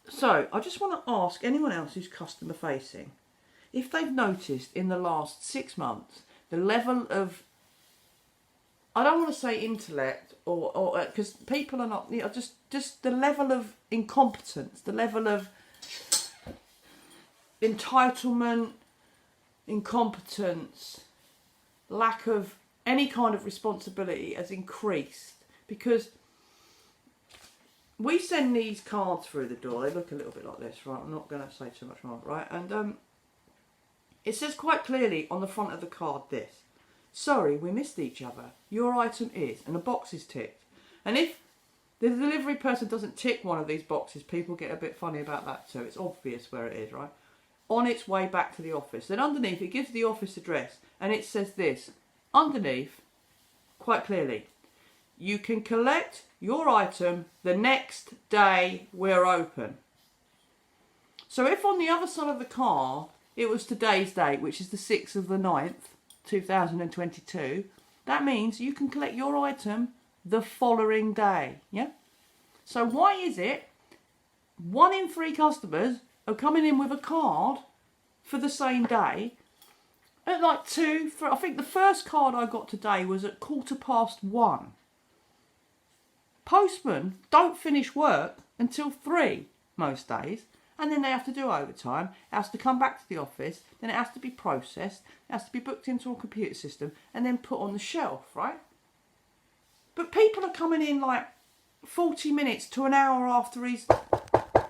So I just want to ask anyone else who's customer facing if they've noticed in the last 6 months the level of, I don't want to say intellect or because people are not, you know, just the level of incompetence, the level of entitlement, incompetence, lack of any kind of responsibility has increased. Because we send these cards through the door. They look a little bit like this, right? I'm not going to say too much more, right? And it says quite clearly on the front of the card this: sorry, we missed each other. Your item is, and a box is ticked. And if the delivery person doesn't tick one of these boxes, people get a bit funny about that too. It's obvious where it is, right? On its way back to the office. Then underneath, it gives the office address, and it says this underneath, quite clearly: you can collect your item the next day we're open. So if on the other side of the car it was today's date, which is the 6th of the 9th, 2022, that means you can collect your item the following day, yeah? So why is it 1 in 3 customers are coming in with a card for the same day at like 2, I think the first card I got today was at 1:15. Postmen don't finish work until 3 most days, and then they have to do overtime. It has to come back to the office, then it has to be processed, it has to be booked into a computer system, and then put on the shelf, right? But people are coming in like 40 minutes to an hour after he's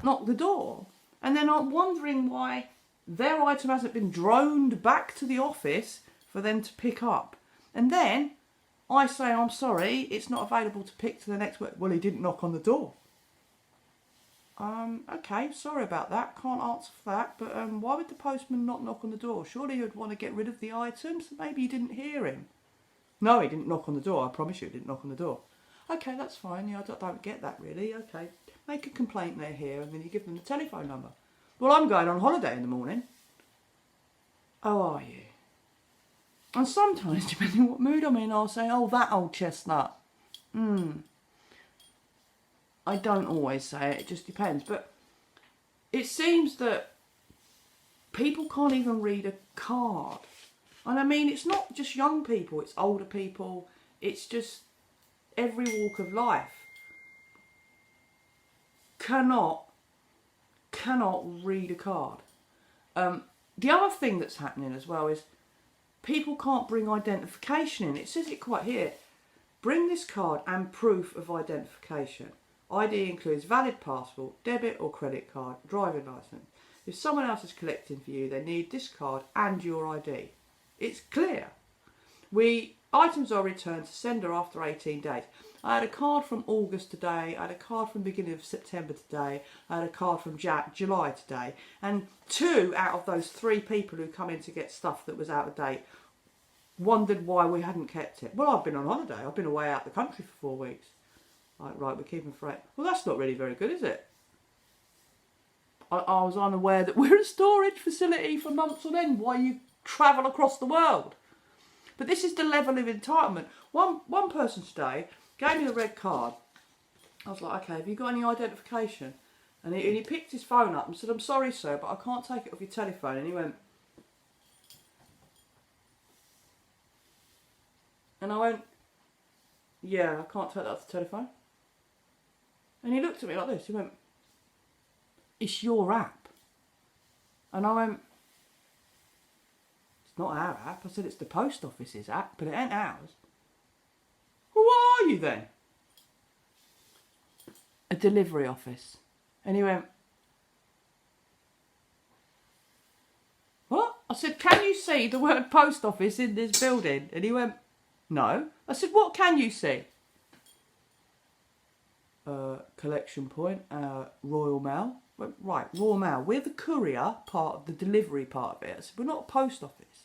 knocked the door, and then I'm wondering why their item hasn't been droned back to the office for them to pick up. And then I say, I'm sorry, it's not available to pick to the next work. Well, he didn't knock on the door. Okay, sorry about that. Can't answer for that. But why would the postman not knock on the door? Surely he would want to get rid of the items. Maybe you didn't hear him. No, he didn't knock on the door. I promise you he didn't knock on the door. Okay, that's fine. Yeah, I don't get that really. Okay, make a complaint there here, and then you give them the telephone number. Well, I'm going on holiday in the morning. Oh, are you? And sometimes, depending on what mood I'm in, I'll say, oh, that old chestnut. I don't always say it, it just depends. But it seems that people can't even read a card. And I mean, it's not just young people, it's older people, it's just every walk of life. Cannot read a card. The other thing that's happening as well is people can't bring identification in. It says it quite here. Bring this card and proof of identification. ID includes valid passport, debit or credit card, driving licence. If someone else is collecting for you, they need this card and your ID. It's clear. Items are returned to sender after 18 days. I had a card from August today, I had a card from beginning of September today, I had a card from July today, and 2 out of those 3 people who come in to get stuff that was out of date wondered why we hadn't kept it. Well, I've been on holiday, I've been away out the country for 4 weeks. Right, we're keeping for 8. Well, that's not really very good, is it? I was unaware that we're a storage facility for months on end while you travel across the world. But this is the level of entitlement. One person today gave me the red card. I was like, okay, have you got any identification? And he picked his phone up and said, I'm sorry, sir, but I can't take it off your telephone. And he went, and I went, yeah, I can't take that off the telephone. And he looked at me like this. He went, it's your app. And I went, it's not our app. I said, it's the post office's app, but it ain't ours. Well, what are you then? A delivery office. And he went, what? I said, can you see the word post office in this building? And he went, no. I said, what can you see? Collection point, Royal Mail. Went, right, Royal Mail. We're the courier part of the delivery part of it. I said, we're not a post office.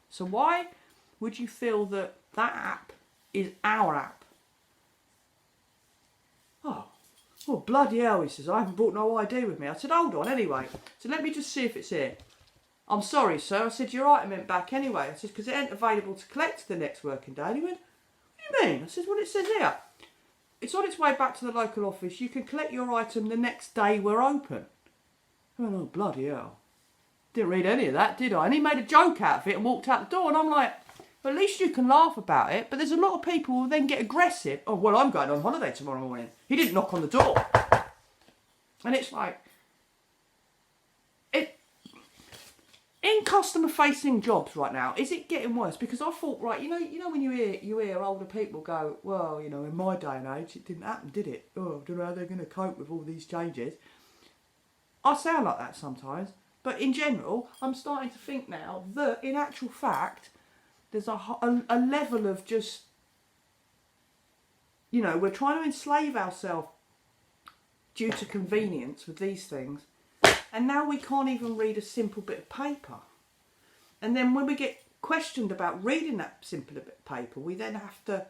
So why would you feel that that app is our app? Oh, well, bloody hell, he says, I haven't brought no ID with me. I said, hold on, anyway. So let me just see if it's here. I'm sorry, sir. I said, your item went back anyway. I said, because it ain't available to collect the next working day. And he went, what do you mean? I said, well, it says here. it's on its way back to the local office. You can collect your item the next day we're open. Oh, bloody hell. Didn't read any of that, did I? And he made a joke out of it and walked out the door. And I'm like, well, at least you can laugh about it. But there's a lot of people who then get aggressive. Oh, well, I'm going on holiday tomorrow morning. He didn't knock on the door. And it's like, in customer-facing jobs right now, is it getting worse? Because I thought, right, you know when you hear older people go, well, in my day and age, it didn't happen, did it? Oh, I don't know how they're going to cope with all these changes. I sound like that sometimes, but in general, I'm starting to think now that, in actual fact, there's a level of just, we're trying to enslave ourselves due to convenience with these things. And now we can't even read a simple bit of paper. And then when we get questioned about reading that simple bit of paper, we then have to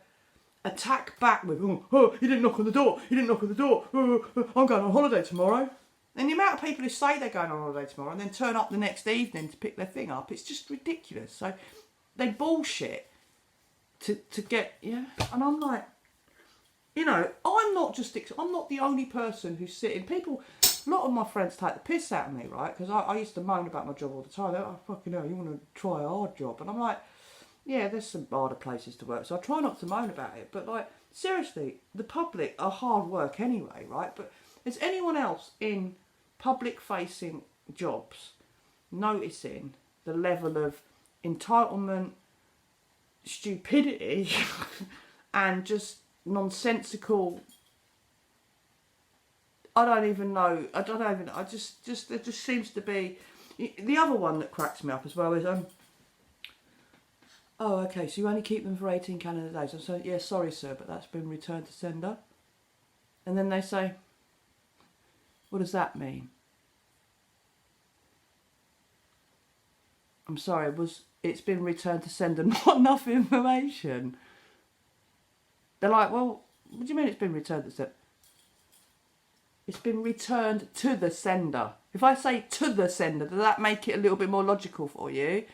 attack back with, oh, he didn't knock on the door, he didn't knock on the door, I'm going on holiday tomorrow. And the amount of people who say they're going on holiday tomorrow and then turn up the next evening to pick their thing up, it's just ridiculous. So they bullshit to get, and I'm like, I'm not the only person who's sitting, a lot of my friends take the piss out of me, right? Because I used to moan about my job all the time. They're like, oh, fucking hell, you want to try a hard job? And I'm like, yeah, there's some harder places to work. So I try not to moan about it. But, like, seriously, the public are hard work anyway, right? But is anyone else in public-facing jobs noticing the level of entitlement, stupidity, and just nonsensical... there just seems to be... The other one that cracks me up as well is, oh, okay, so you only keep them for 18 calendar days. I'm saying, yeah, sorry, sir, but that's been returned to sender. And then they say, what does that mean? I'm sorry, it's been returned to sender, not enough information? They're like, well, what do you mean it's been returned to sender? It's been returned to the sender. If I say to the sender, does that make it a little bit more logical for you?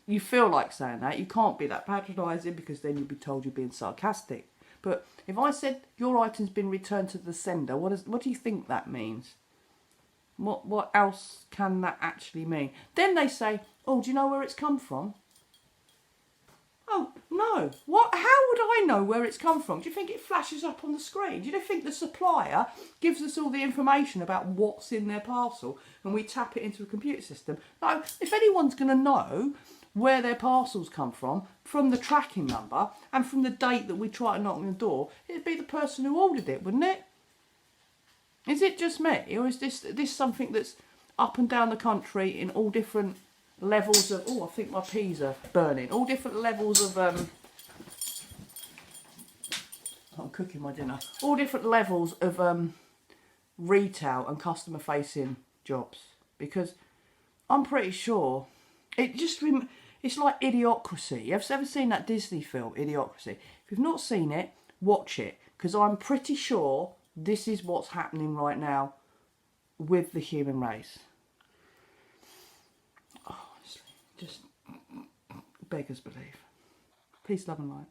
You feel like saying that. You can't be that patronising because then you'll be told you're being sarcastic. But if I said your item's been returned to the sender, what do you think that means? What else can that actually mean? Then they say, oh, do you know where it's come from? Oh, no. How would I know where it's come from? Do you think it flashes up on the screen? Do you think the supplier gives us all the information about what's in their parcel and we tap it into a computer system? No, if anyone's going to know where their parcels come from the tracking number and from the date that we try to knock on the door, it'd be the person who ordered it, wouldn't it? Is it just me, or is this something that's up and down the country in all different levels of... Oh, I think my peas are burning. All different levels of... I'm cooking my dinner. All different levels of retail and customer-facing jobs. Because I'm pretty sure... It's like Idiocracy. You've ever seen that Disney film, Idiocracy? If you've not seen it, watch it. Because I'm pretty sure this is what's happening right now with the human race. Just beggars belief. Peace, love and light.